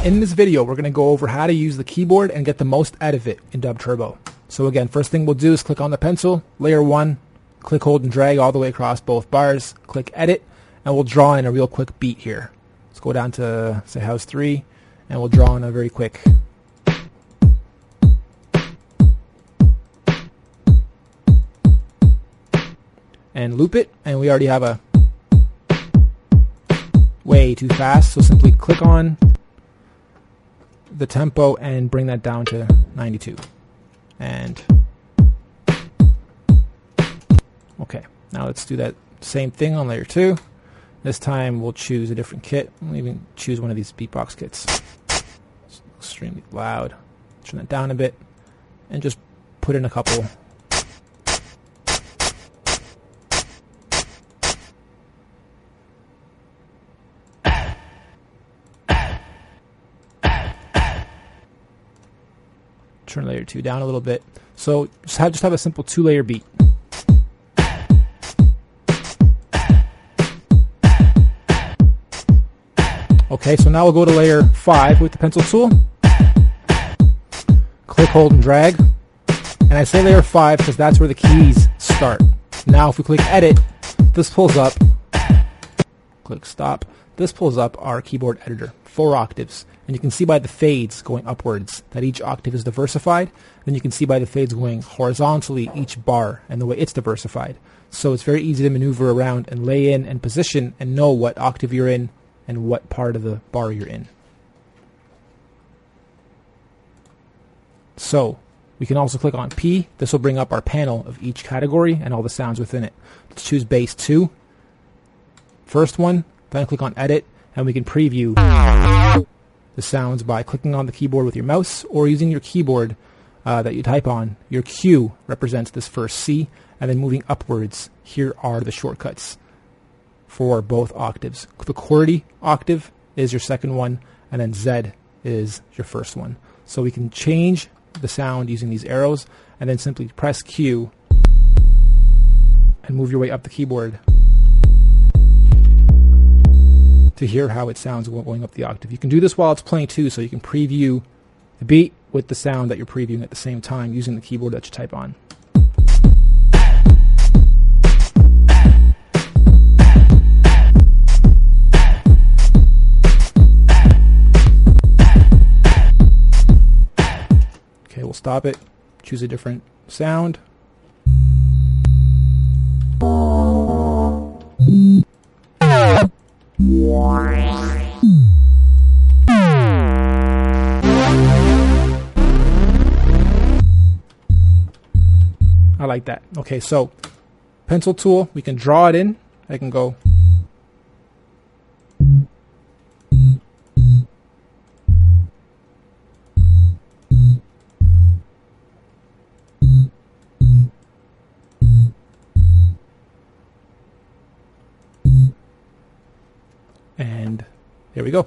In this video, we're going to go over how to use the keyboard and get the most out of it in DUBturbo. So again, first thing we'll do is click on the pencil, layer 1, click, hold, and drag all the way across both bars, click edit, and we'll draw in a real quick beat here. Let's go down to, say, house 3, and we'll draw in a very quick. And loop it, and we already have a way too fast, so simply click on the tempo and bring that down to 92. And okay, now let's do that same thing on layer 2. This time we'll choose a different kit. We'll even choose one of these beatbox kits. It's extremely loud. Turn that down a bit and just put in a couple. Turn layer 2 down a little bit. So just have a simple 2-layer beat. Okay, so now we'll go to layer 5 with the pencil tool. Click, hold, and drag. And I say layer 5 because that's where the keys start. Now if we click edit, this pulls up. Click stop. This pulls up our keyboard editor, 4 octaves. And you can see by the fades going upwards that each octave is diversified. Then you can see by the fades going horizontally each bar and the way it's diversified. So it's very easy to maneuver around and lay in and position and know what octave you're in and what part of the bar you're in. So we can also click on P. This will bring up our panel of each category and all the sounds within it. Let's choose bass 2. First one, then click on edit, and we can preview the sounds by clicking on the keyboard with your mouse or using your keyboard that you type on. Your Q represents this first C, and then moving upwards, here are the shortcuts for both octaves. The QWERTY octave is your second one, and then Z is your first one. So we can change the sound using these arrows, and then simply press Q and move your way up the keyboard to hear how it sounds going up the octave. You can do this while it's playing too, so you can preview the beat with the sound that you're previewing at the same time using the keyboard that you type on. Okay, we'll stop it, choose a different sound. I like that. Okay, so pencil tool, we can draw it in. I can go and there we go.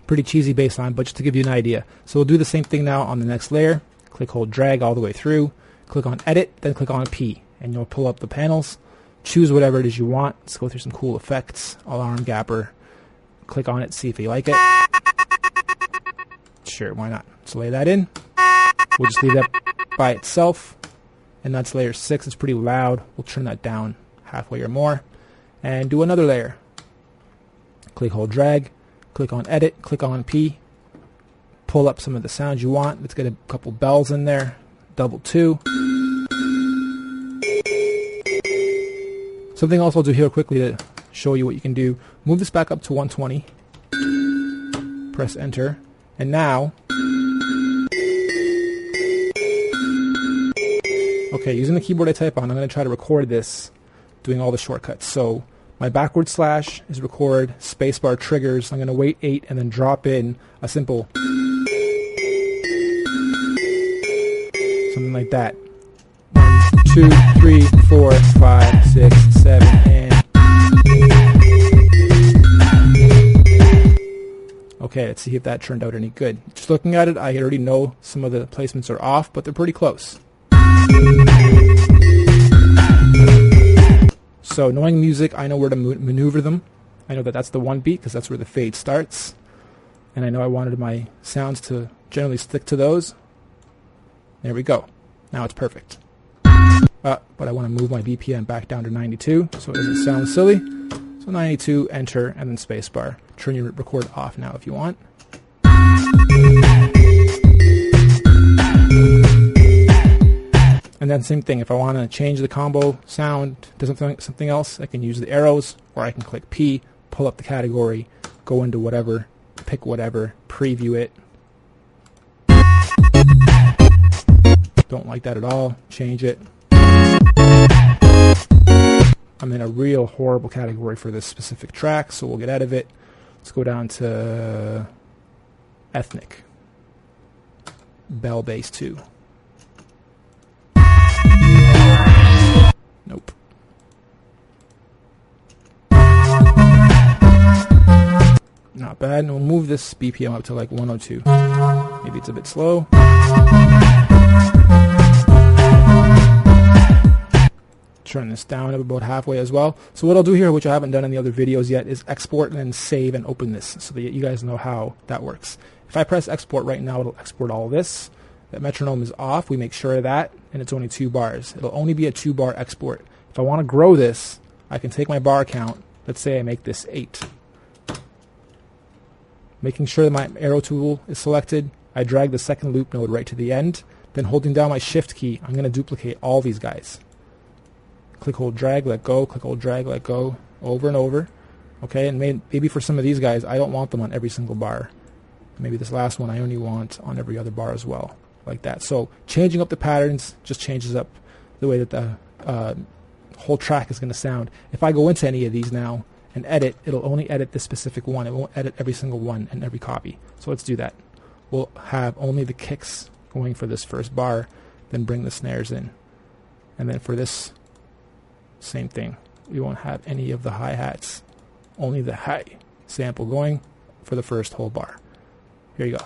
Pretty cheesy bass line, but just to give you an idea. So we'll do the same thing now on the next layer. Click, hold, drag all the way through. Click on edit, then click on P, and you'll pull up the panels. Choose whatever it is you want. Let's go through some cool effects. Alarm gapper. Click on it, see if you like it. Sure, why not? Let's lay that in. We'll just leave that by itself. And that's layer 6. It's pretty loud. We'll turn that down halfway or more. And do another layer. Click, hold, drag. Click on edit, click on P, pull up some of the sounds you want. Let's get a couple bells in there, double 2. Something else I'll do here quickly to show you what you can do. Move this back up to 120, press enter, and now, okay, using the keyboard I type on, I'm going to try to record this doing all the shortcuts. So my backward slash is record, spacebar triggers. I'm going to wait 8 and then drop in a simple something like that. 1, 2, 3, 4, 5, 6, 7, and okay, let's see if that turned out any good. Just looking at it, I already know some of the placements are off, but they're pretty close. So knowing music, I know where to maneuver them. I know that that's the 1 beat because that's where the fade starts. And I know I wanted my sounds to generally stick to those. There we go. Now it's perfect. But I want to move my BPM back down to 92 so it doesn't sound silly. So 92, enter, and then spacebar. Turn your record off now if you want. And then same thing, if I want to change the combo sound to something else, I can use the arrows, or I can click P, pull up the category, go into whatever, pick whatever, preview it. Don't like that at all, change it. I'm in a real horrible category for this specific track, so we'll get out of it. Let's go down to ethnic. Bell bass 2. Nope. Not bad. And we'll move this BPM up to like 102. Maybe it's a bit slow. Turn this down about halfway as well. So what I'll do here, which I haven't done in the other videos yet, is export and then save and open this so that you guys know how that works. If I press export right now, it'll export all of this. That metronome is off. We make sure of that, and it's only 2 bars. It'll only be a 2-bar export. If I want to grow this, I can take my bar count. Let's say I make this 8. Making sure that my arrow tool is selected, I drag the second loop node right to the end. Then holding down my shift key, I'm going to duplicate all these guys. Click, hold, drag, let go, click, hold, drag, let go, over and over. Okay, and maybe for some of these guys, I don't want them on every single bar. Maybe this last one I only want on every other bar as well, like that. So changing up the patterns just changes up the way that the whole track is going to sound. If I go into any of these now and edit, it'll only edit this specific one. It won't edit every single one and every copy. So let's do that. We'll have only the kicks going for this first bar, then bring the snares in. And then for this, same thing. We won't have any of the hi-hats, only the high sample going for the first whole bar. Here you go.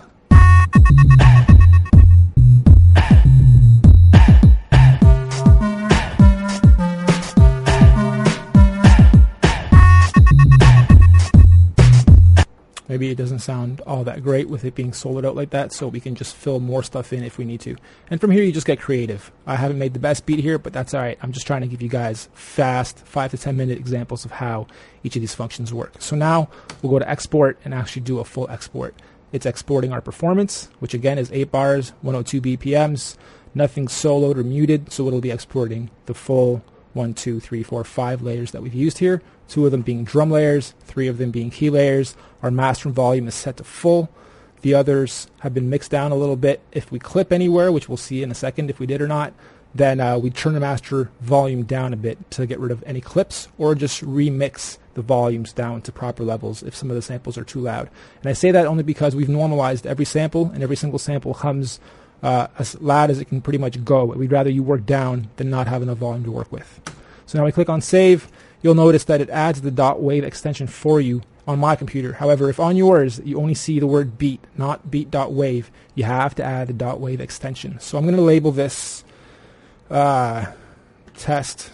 Maybe it doesn't sound all that great with it being soloed out like that, so we can just fill more stuff in if we need to. And from here, you just get creative. I haven't made the best beat here, but that's all right. I'm just trying to give you guys fast 5 to 10 minute examples of how each of these functions work. So now we'll go to export and actually do a full export. It's exporting our performance, which again is 8 bars, 102 BPMs, nothing soloed or muted, so it'll be exporting the full 1, 2, 3, 4, 5 layers that we've used here. 2 of them being drum layers, 3 of them being key layers. Our master volume is set to full. The others have been mixed down a little bit. If we clip anywhere, which we'll see in a second if we did or not, then we turn the master volume down a bit to get rid of any clips, or just remix the volumes down to proper levels if some of the samples are too loud. And I say that only because we've normalized every sample, and every single sample comes as loud as it can pretty much go. We'd rather you work down than not have enough volume to work with. So now we click on save. You'll notice that it adds the .wave extension for you on my computer. However, if on yours you only see the word beat, not beat.wave, you have to add the .wave extension. So I'm going to label this test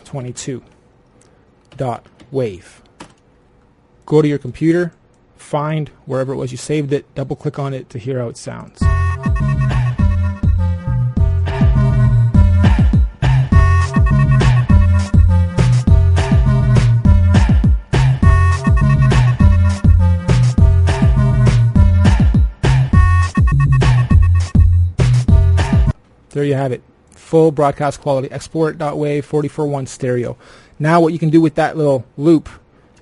22.wave. Go to your computer, find wherever it was you saved it, double click on it to hear how it sounds. There you have it. Full broadcast quality export.wave 44.1 stereo. Now what you can do with that little loop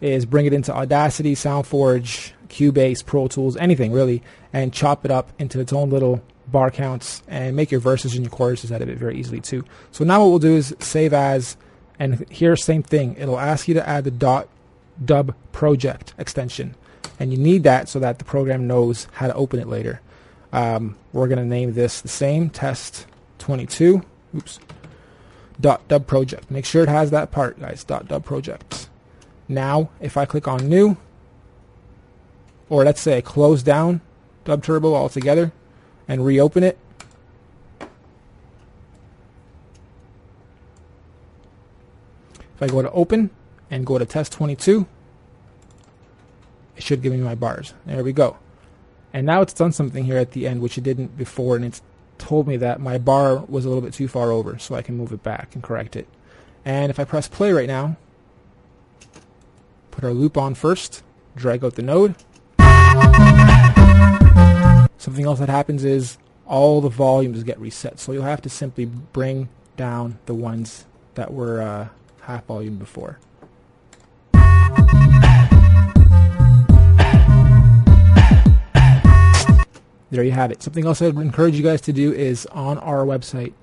is bring it into Audacity, SoundForge, Cubase, Pro Tools, anything really, and chop it up into its own little bar counts and make your verses and your choruses out of it very easily too. So now what we'll do is save as, and here same thing. It'll ask you to add the .DUBproject extension, and you need that so that the program knows how to open it later. We're going to name this the same, test 22. .DUBproject. Make sure it has that part, guys. .DUBproject. Now, if I click on new, or let's say close down DUBturbo altogether and reopen it, if I go to open, and go to test 22, it should give me my bars. There we go. And now it's done something here at the end which it didn't before, and it's told me that my bar was a little bit too far over, so I can move it back and correct it. And if I press play right now, put our loop on first, drag out the node, something else that happens is all the volumes get reset. So you'll have to simply bring down the ones that were half volume before. There you have it. Something else I'd encourage you guys to do is on our website,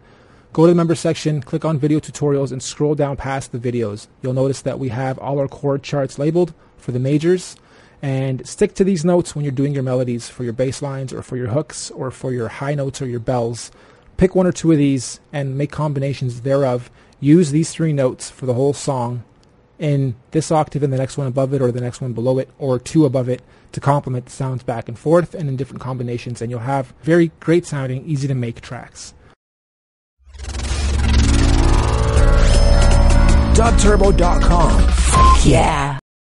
go to the member section, click on video tutorials, and scroll down past the videos. You'll notice that we have all our chord charts labeled for the majors, and stick to these notes when you're doing your melodies for your bass lines or for your hooks or for your high notes or your bells. Pick one or two of these and make combinations thereof. Use these 3 notes for the whole song in this octave and the next one above it or the next one below it or 2 above it to complement the sounds back and forth and in different combinations, and you'll have very great sounding, easy to make tracks. DUBturbo.com. Yeah.